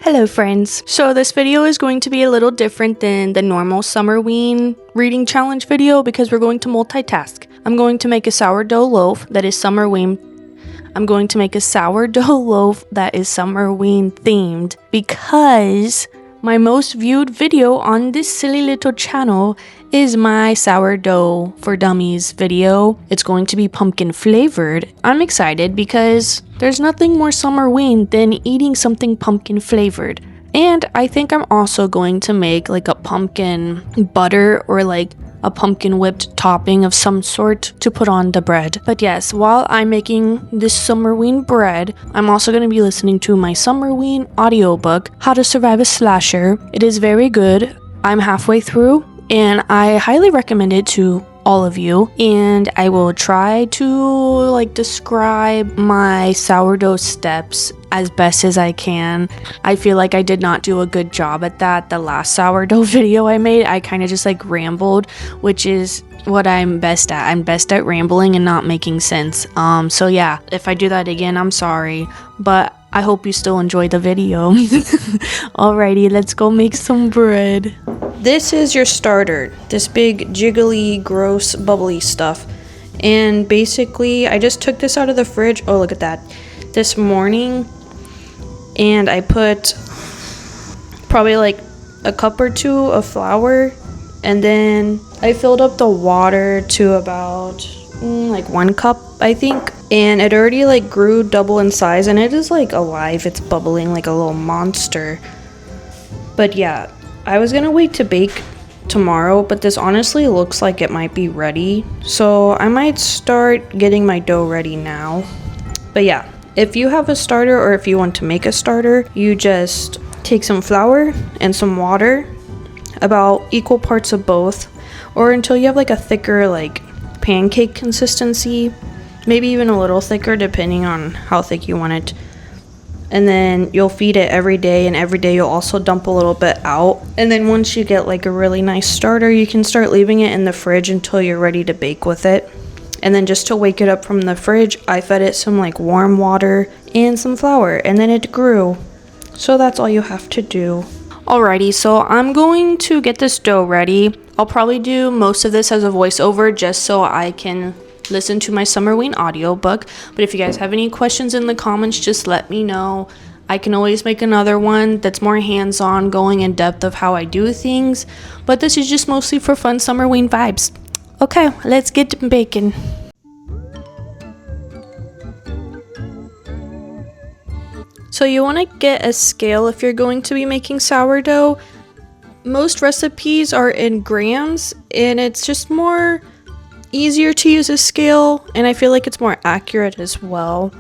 Hello friends. So this video is going to be a little different than the normal Summerween reading challenge video because we're going to multitask. I'm going to make a sourdough loaf that is Summerween. I'm going to make a sourdough loaf that is Summerween themed because my most viewed video on this silly little channel is my sourdough for dummies video. It's going to be pumpkin flavored. I'm excited because there's nothing more Summerween than eating something pumpkin flavored. And I think I'm also going to make like a pumpkin butter or like a pumpkin whipped topping of some sort to put on the bread. But yes, while I'm making this Summerween bread, I'm also going to be listening to my Summerween audiobook, How to Survive a Slasher. It is very good. I'm halfway through and I highly recommend it to all of you, and I will try to describe my sourdough steps as best as I can. I feel like I did not do a good job at that. The last sourdough video I made, I kind of just rambled, which is what I'm best at. I'm best at rambling and not making sense. So yeah, if I do that again, I'm sorry, but I hope you still enjoy the video. Alrighty, let's go make some bread. This is your starter, this big jiggly, gross, bubbly stuff. And basically, I just took this out of the fridge, oh look at that, this morning. And I put probably a cup or two of flour. And then I filled up the water to about 1 cup, I think. And it already grew double in size, and it is alive. It's bubbling like a little monster. But yeah, I was gonna wait to bake tomorrow, but this honestly looks like it might be ready. So I might start getting my dough ready now. But yeah, if you have a starter or if you want to make a starter, you just take some flour and some water, about equal parts of both, or until you have a thicker pancake consistency. Maybe even a little thicker depending on how thick you want it. And then you'll feed it every day, and every day you'll also dump a little bit out. And then once you get a really nice starter, you can start leaving it in the fridge until you're ready to bake with it. And then just to wake it up from the fridge, I fed it some warm water and some flour, and then it grew. So that's all you have to do. Alrighty, so I'm going to get this dough ready. I'll probably do most of this as a voiceover just so I can listen to my Summerween audiobook. But if you guys have any questions in the comments, just let me know. I can always make another one that's more hands-on, going in depth of how I do things. But this is just mostly for fun Summerween vibes. Okay, let's get to baking. So you want to get a scale if you're going to be making sourdough. Most recipes are in grams, and it's just more easier to use a scale, and I feel like it's more accurate as well.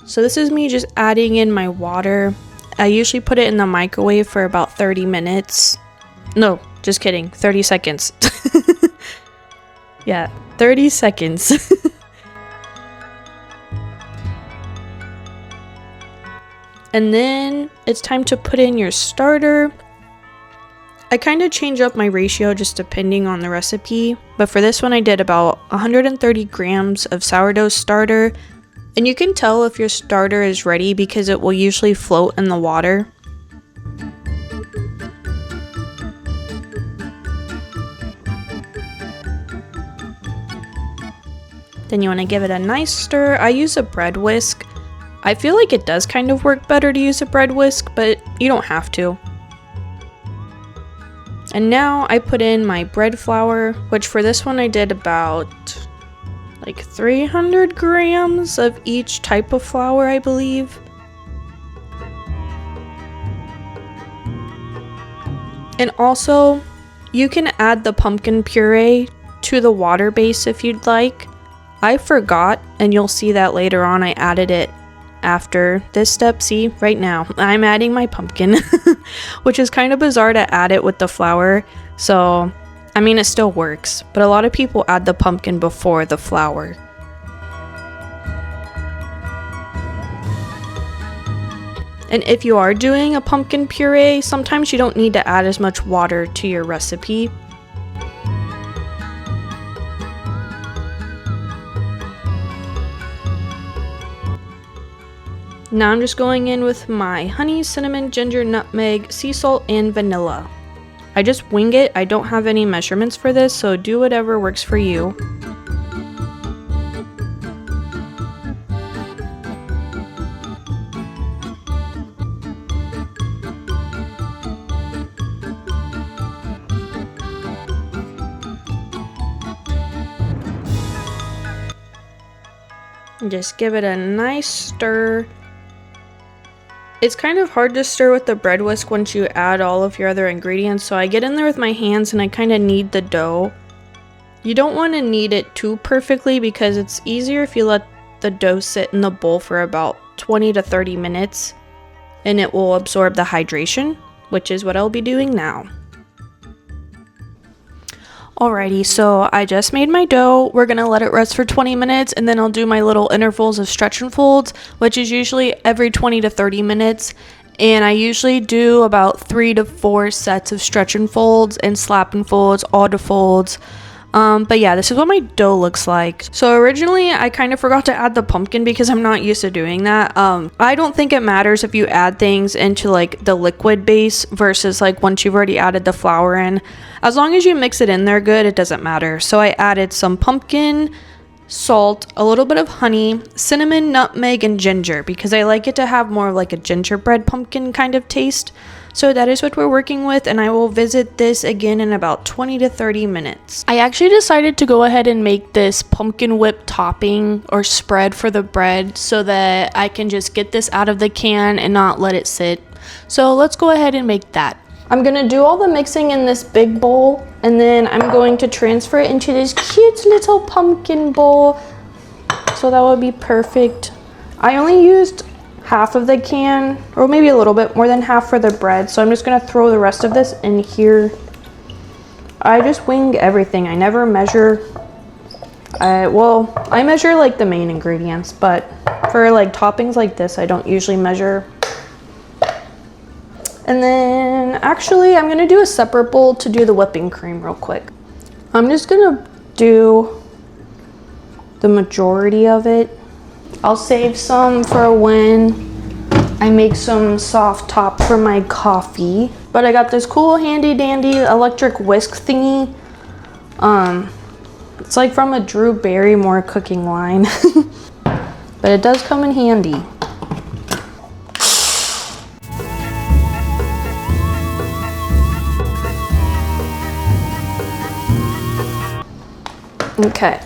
So this is me just adding in my water. I usually put it in the microwave for about 30 minutes. No, just kidding, 30 seconds. Yeah, 30 seconds. And then it's time to put in your starter. I kind of change up my ratio just depending on the recipe, but for this one I did about 130 grams of sourdough starter, and you can tell if your starter is ready because it will usually float in the water. Then you want to give it a nice stir. I use a bread whisk. I feel like it does kind of work better to use a bread whisk, but you don't have to. And now I put in my bread flour, which for this one I did about 300 grams of each type of flour, I believe. And also, you can add the pumpkin puree to the water base if you'd like. I forgot, and you'll see that later on. I added it after this step. See, right now I'm adding my pumpkin, which is kind of bizarre to add it with the flour. So I mean, it still works, but a lot of people add the pumpkin before the flour. And if you are doing a pumpkin puree, sometimes you don't need to add as much water to your recipe. Now I'm just going in with my honey, cinnamon, ginger, nutmeg, sea salt, and vanilla. I just wing it. I don't have any measurements for this, so do whatever works for you. Just give it a nice stir. It's kind of hard to stir with the bread whisk once you add all of your other ingredients, so I get in there with my hands and I kind of knead the dough. You don't want to knead it too perfectly because it's easier if you let the dough sit in the bowl for about 20 to 30 minutes and it will absorb the hydration, which is what I'll be doing now. Alrighty, so I just made my dough. We're gonna let it rest for 20 minutes and then I'll do my little intervals of stretch and folds, which is usually every 20 to 30 minutes. And I usually do about 3 to 4 sets of stretch and folds and slap and folds, auto folds. But yeah, this is what my dough looks like. So originally I kind of forgot to add the pumpkin because I'm not used to doing that. I don't think it matters if you add things into like the liquid base versus like once you've already added the flour in. As long as you mix it in there good, it doesn't matter. So I added some pumpkin, salt, a little bit of honey, cinnamon, nutmeg, and ginger because I like it to have more of like a gingerbread pumpkin kind of taste. So that is what we're working with, and I will visit this again in about 20 to 30 minutes. I actually decided to go ahead and make this pumpkin whip topping or spread for the bread so that I can just get this out of the can and not let it sit. So let's go ahead and make that. I'm gonna do all the mixing in this big bowl, and then I'm going to transfer it into this cute little pumpkin bowl. So that would be perfect. I only used half of the can, or maybe a little bit more than half for the bread, so I'm just gonna throw the rest of this in here. I just wing everything. I never measure. Well, I measure like the main ingredients, but for like toppings like this I don't usually measure. And then actually I'm gonna do a separate bowl to do the whipping cream real quick. I'm just gonna do the majority of it. I'll save some for when I make some soft top for my coffee. But I got this cool handy dandy electric whisk thingy. It's like from a Drew Barrymore cooking line. But it does come in handy. Okay.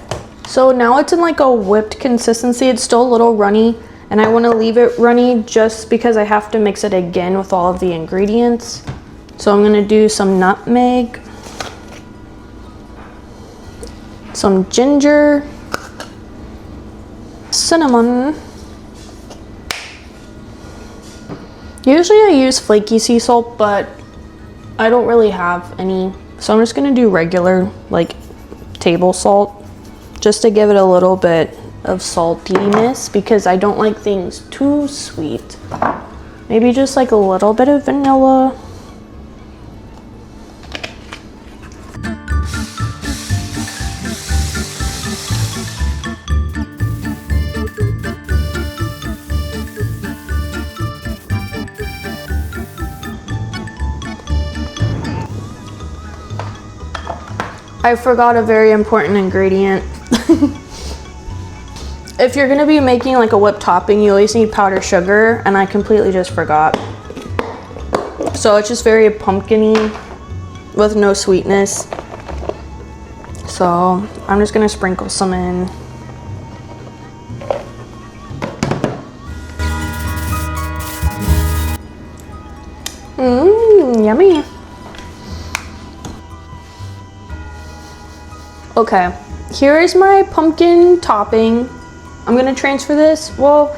So now it's in like a whipped consistency. It's still a little runny and I want to leave it runny just because I have to mix it again with all of the ingredients. So I'm going to do some nutmeg, some ginger, cinnamon. Usually I use flaky sea salt, but I don't really have any. So I'm just going to do regular like table salt, just to give it a little bit of saltiness because I don't like things too sweet. Maybe just like a little bit of vanilla. I forgot a very important ingredient. If you're gonna be making like a whipped topping, you always need powdered sugar, and I completely just forgot. So it's just very pumpkin-y with no sweetness. So I'm just gonna sprinkle some in. Yummy. Okay, here is my pumpkin topping. I'm gonna transfer this. Well,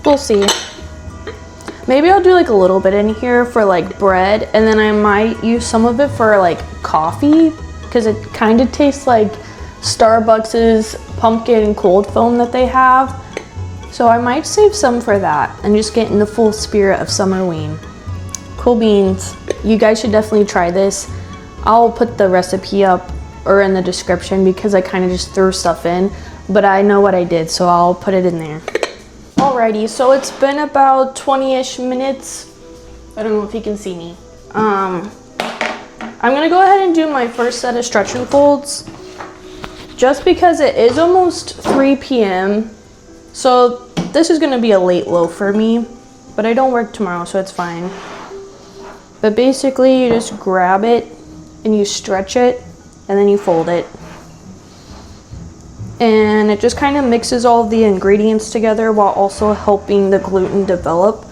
we'll see. Maybe I'll do like a little bit in here for like bread, and then I might use some of it for like coffee because it kind of tastes like Starbucks's pumpkin cold foam that they have. So I might save some for that and just get in the full spirit of Summerween. Cool beans. You guys should definitely try this. I'll put the recipe up or in the description because I kind of just threw stuff in. but I know what I did, so I'll put it in there. Alrighty, so it's been about 20-ish minutes. I don't know if you can see me. I'm gonna go ahead and do my first set of stretch and folds, just because it is almost 3 p.m. So this is gonna be a late loaf for me, but I don't work tomorrow, so it's fine. But basically, you just grab it and you stretch it, and then you fold it. And it just kind of mixes all of the ingredients together while also helping the gluten develop.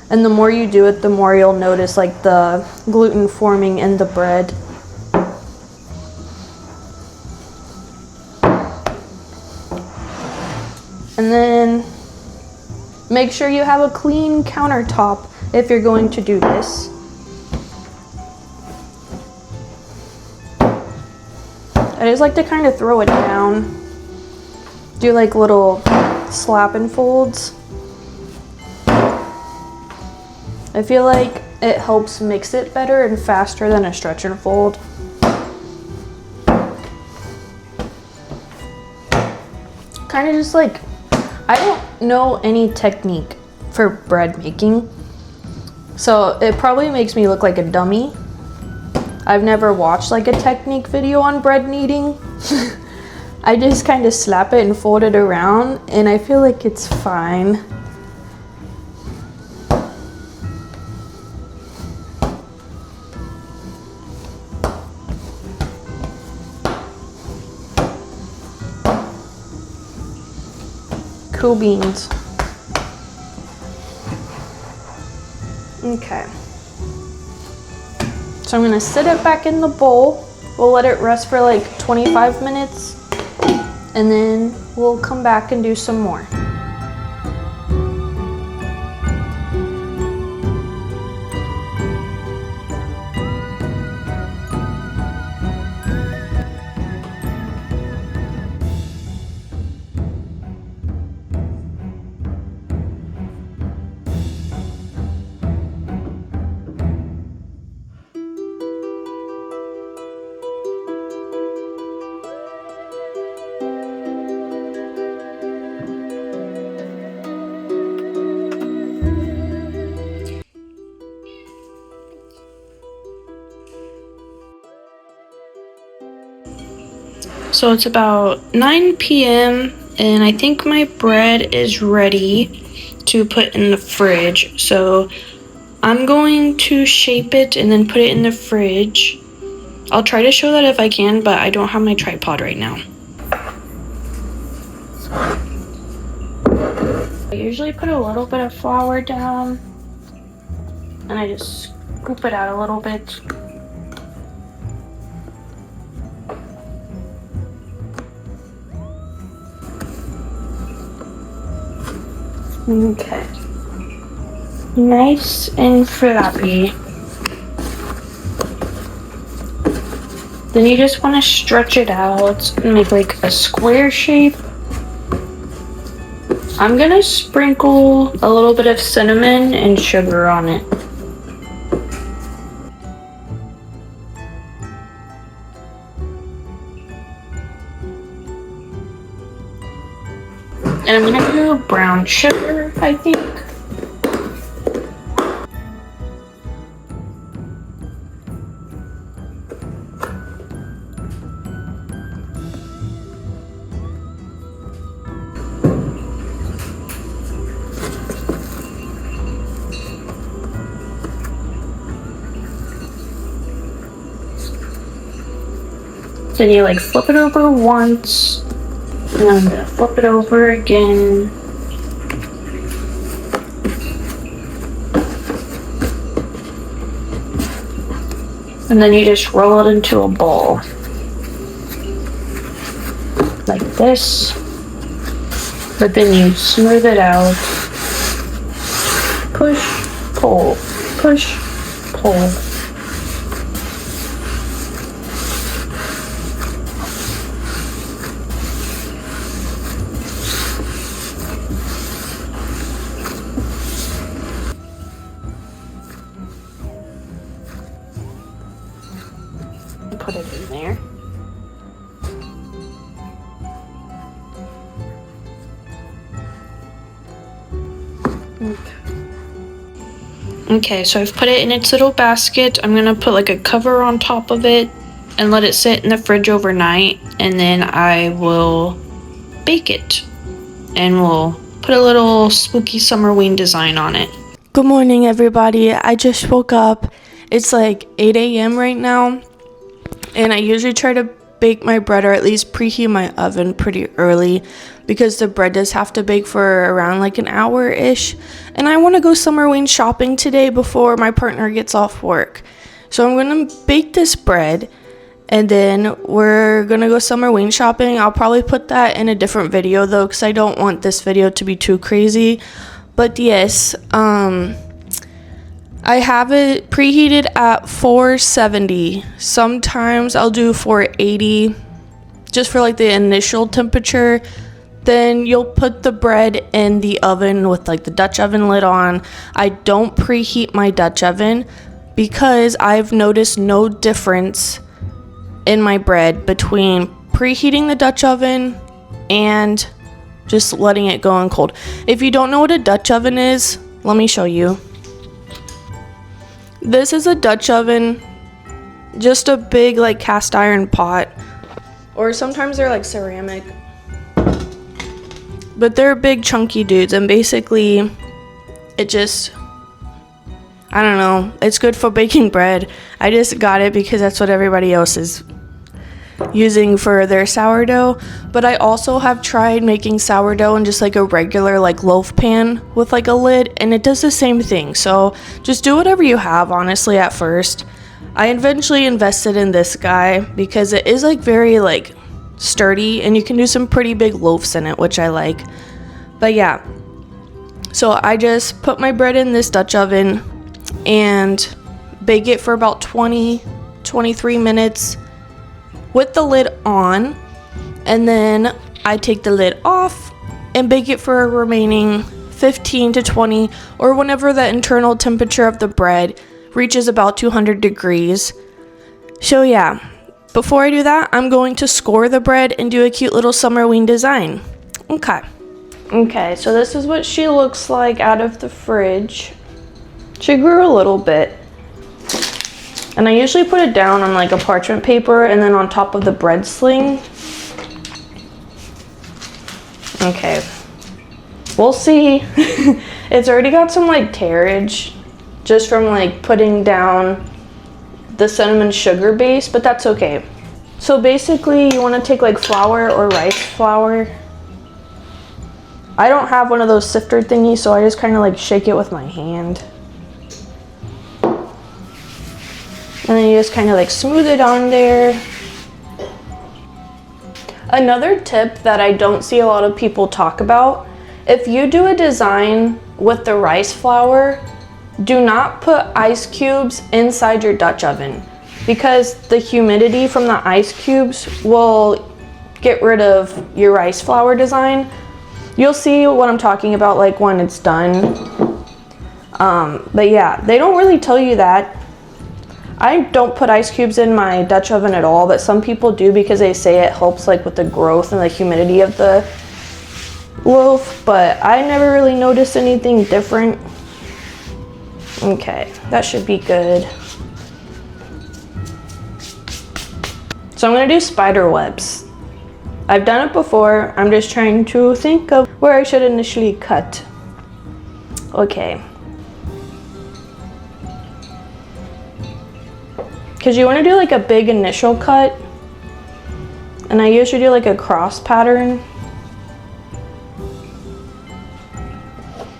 And the more you do it, the more you'll notice like the gluten forming in the bread. And then make sure you have a clean countertop if you're going to do this. I just like to kind of throw it down. Do like little slap and folds. I feel like it helps mix it better and faster than a stretch and fold. Kind of just like, I don't know any technique for bread making, so it probably makes me look like a dummy. I've never watched like a technique video on bread kneading. I just kind of slap it and fold it around, and I feel like it's fine. Cool beans. Okay. So I'm gonna sit it back in the bowl. We'll let it rest for like 25 minutes. And then we'll come back and do some more. So it's about 9 p.m. and I think my bread is ready to put in the fridge. So I'm going to shape it and then put it in the fridge. I'll try to show that if I can, but I don't have my tripod right now. I usually put a little bit of flour down and I just scoop it out a little bit. Okay. Nice and flappy. Then you just want to stretch it out and make like a square shape. I'm gonna sprinkle a little bit of cinnamon and sugar on it. And I'm gonna do brown sugar, I think. Then you like flip it over once. And I'm gonna flip it over again. And then you just roll it into a ball. Like this. But then you smooth it out. Push, pull, push, pull. Put it in there. Okay, so I've put it in its little basket. I'm gonna put like a cover on top of it and let it sit in the fridge overnight, and then I will bake it and we'll put a little spooky Summerween design on it. Good morning, everybody. I just woke up. It's like 8 a.m. right now, and I usually try to bake my bread, or at least preheat my oven pretty early, because the bread does have to bake for around like an hour-ish, and I want to go Summerween shopping today before my partner gets off work. So I'm going to bake this bread, and then we're going to go Summerween shopping. I'll probably put that in a different video though, because I don't want this video to be too crazy. But yes, I have it preheated at 470. Sometimes I'll do 480 just for like the initial temperature. Then you'll put the bread in the oven with like the Dutch oven lid on. I don't preheat my Dutch oven because I've noticed no difference in my bread between preheating the Dutch oven and just letting it go on cold. If you don't know what a Dutch oven is, let me show you. This is a Dutch oven, just a big like cast iron pot, or sometimes they're like ceramic, but they're big chunky dudes, and basically it just, I don't know, it's good for baking bread. I just got it because that's what everybody else is using for their sourdough. But I also have tried making sourdough in just like a regular like loaf pan with like a lid, and it does the same thing. So just do whatever you have, honestly, at first. I eventually invested in this guy because it is like very like sturdy, and you can do some pretty big loaves in it, which I like. But yeah, so I just put my bread in this Dutch oven and bake it for about 20-23 minutes with the lid on, and then I take the lid off and bake it for a remaining 15 to 20, or whenever the internal temperature of the bread reaches about 200 degrees. So yeah, before I do that, I'm going to score the bread and do a cute little Summerween design. Okay, so this is what she looks like out of the fridge. She grew a little bit. And I usually put it down on like a parchment paper and then on top of the bread sling. Okay, we'll see. It's already got some like tearage just from like putting down the cinnamon sugar base, but that's okay. So basically you want to take like flour or rice flour. I don't have one of those sifter thingies, so I just kind of like shake it with my hand. And then you just kind of like smooth it on there. Another tip that I don't see a lot of people talk about, if you do a design with the rice flour, do not put ice cubes inside your Dutch oven, because the humidity from the ice cubes will get rid of your rice flour design. You'll see what I'm talking about like when it's done. But yeah, they don't really tell you that. I don't put ice cubes in my Dutch oven at all, but some people do because they say it helps like with the growth and the humidity of the loaf, but I never really noticed anything different. Okay, that should be good. So I'm gonna do spider webs. I've done it before. I'm just trying to think of where I should initially cut. Okay. Because you want to do like a big initial cut, and I usually do like a cross pattern,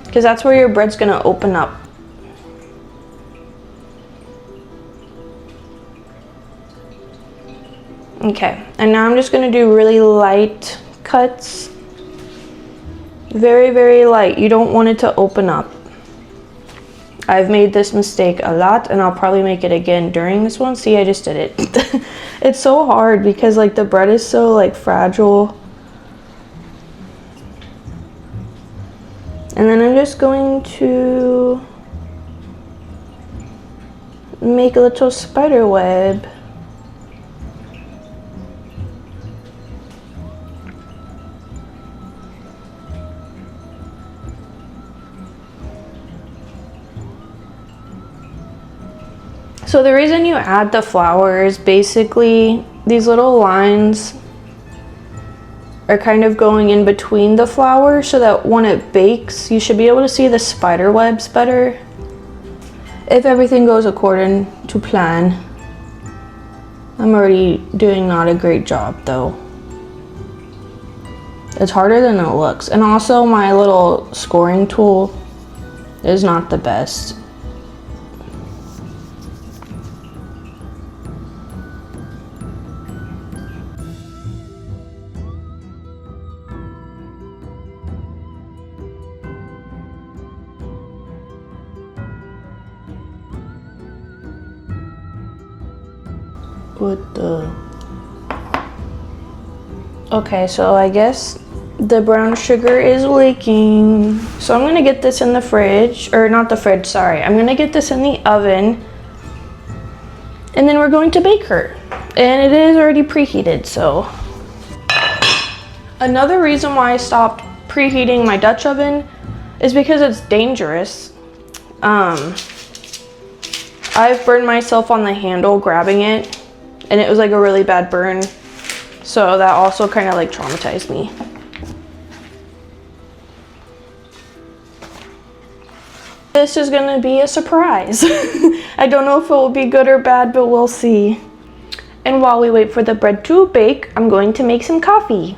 because that's where your bread's going to open up. Okay, and now I'm just going to do really light cuts. Very, very light. You don't want it to open up. I've made this mistake a lot, and I'll probably make it again during this one. See, I just did it. It's so hard because like the bread is so like fragile. And then I'm just going to make a little spider web. So the reason you add the flour is basically these little lines are kind of going in between the flour so that when it bakes, you should be able to see the spider webs better. If everything goes according to plan. I'm already doing not a great job though. It's harder than it looks. And also my little scoring tool is not the best. Okay, so I guess the brown sugar is leaking. So I'm gonna get this in the fridge, or not the fridge, sorry. I'm gonna get this in the oven. And then we're going to bake her. And it is already preheated, so. Another reason why I stopped preheating my Dutch oven is because it's dangerous. I've burned myself on the handle grabbing it, and it was like a really bad burn. So that also kind of like traumatized me. This is gonna be a surprise. I don't know if it will be good or bad, but we'll see. And while we wait for the bread to bake, I'm going to make some coffee.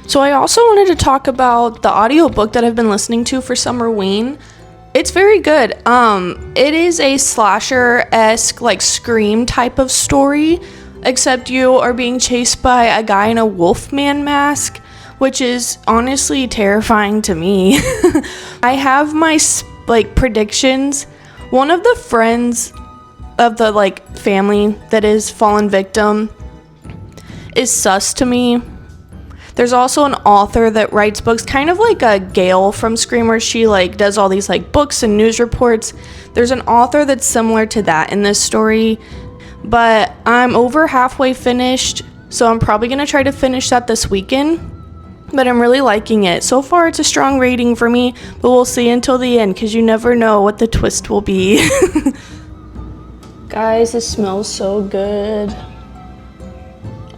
So I also wanted to talk about the audiobook that I've been listening to for Summerween. It's very good. It is a slasher-esque, like Scream type of story, except you are being chased by a guy in a wolfman mask, which is honestly terrifying to me. I have my predictions. One of the friends of the family that is fallen victim is sus to me. There's also an author that writes books, kind of like a Gail from Scream, where she does all these books and news reports. There's an author that's similar to that in this story, but I'm over halfway finished, so I'm probably gonna try to finish that this weekend. But I'm really liking it. So far, it's a strong rating for me, but we'll see until the end, because you never know what the twist will be. Guys, this smells so good.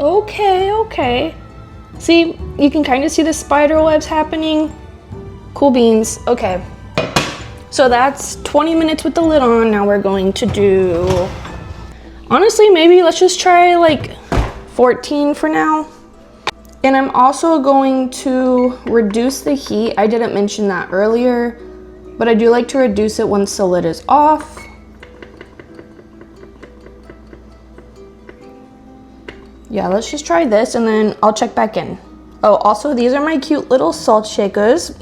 Okay. See, you can kind of see the spider webs happening. Cool beans. Okay. So that's 20 minutes with the lid on. Now we're going to do... Honestly, maybe let's just try 14 for now. And I'm also going to reduce the heat. I didn't mention that earlier, but I do like to reduce it once the lid is off. Yeah, let's just try this and then I'll check back in. Oh, also these are my cute little salt shakers.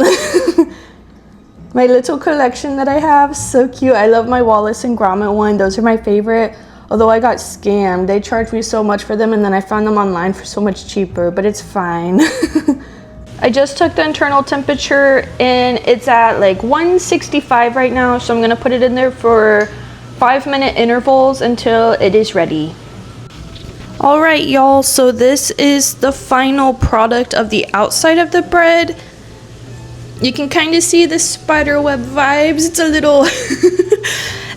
My little collection that I have, so cute. I love my Wallace and Gromit one. Those are my favorite. Although I got scammed. They charged me so much for them and then I found them online for so much cheaper, but it's fine. I just took the internal temperature and it's at 165 right now. So I'm gonna put it in there for 5-minute intervals until it is ready. All right, y'all, so this is the final product of the outside of the bread. You can kind of see the spiderweb vibes. It's a little,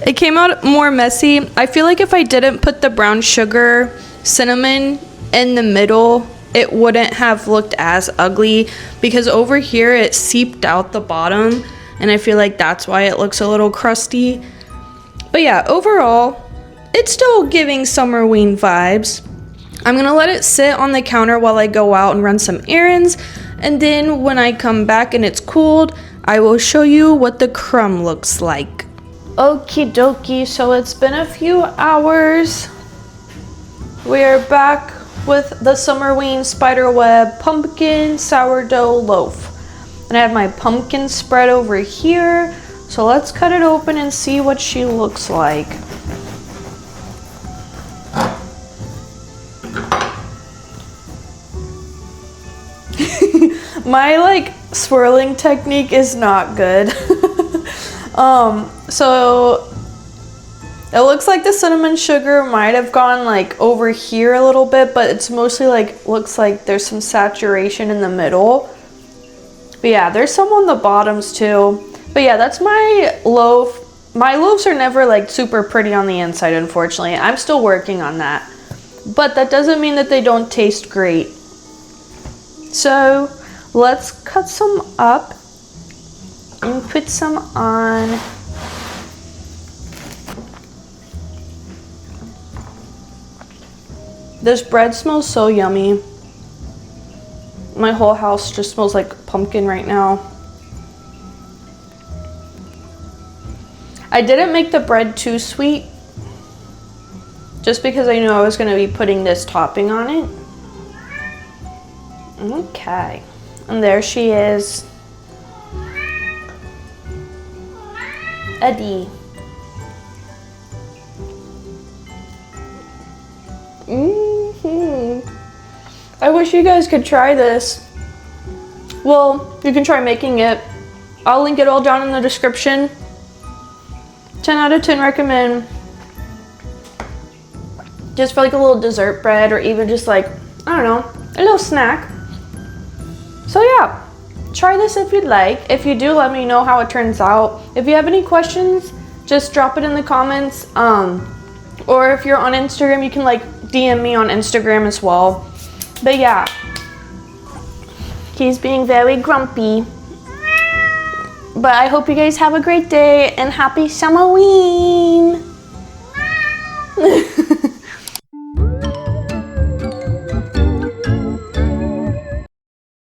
it came out more messy. I feel like if I didn't put the brown sugar, cinnamon in the middle, it wouldn't have looked as ugly, because over here it seeped out the bottom, and I feel like that's why it looks a little crusty. But yeah, overall, it's still giving Summerween vibes. I'm gonna let it sit on the counter while I go out and run some errands, and then when I come back and it's cooled, I will show you what the crumb looks like. Okie dokie, so it's been a few hours. We are back with the Summerween Spiderweb Pumpkin Sourdough Loaf. And I have my pumpkin spread over here, so let's cut it open and see what she looks like. My like swirling technique is not good. So it looks like the cinnamon sugar might have gone like over here a little bit, but it's mostly like, looks like there's some saturation in the middle. But yeah, there's some on the bottoms too. But yeah, that's my loaf. My loaves are never like super pretty on the inside, unfortunately. I'm still working on that. But that doesn't mean that they don't taste great. So let's cut some up and put some on. This bread smells so yummy. My whole house just smells like pumpkin right now. I didn't make the bread too sweet, just because I knew I was going to be putting this topping on it. Okay, and there she is. Eddie. I wish you guys could try this. Well, you can try making it. I'll link it all down in the description. 10 out of 10 recommend. Just for like a little dessert bread, or even just like, I don't know, a little snack. So yeah, try this if you'd like. If you do, let me know how it turns out. If you have any questions, just drop it in the comments. Or if you're on Instagram, you can like DM me on Instagram as well. But yeah, he's being very grumpy. But I hope you guys have a great day and happy Summerween.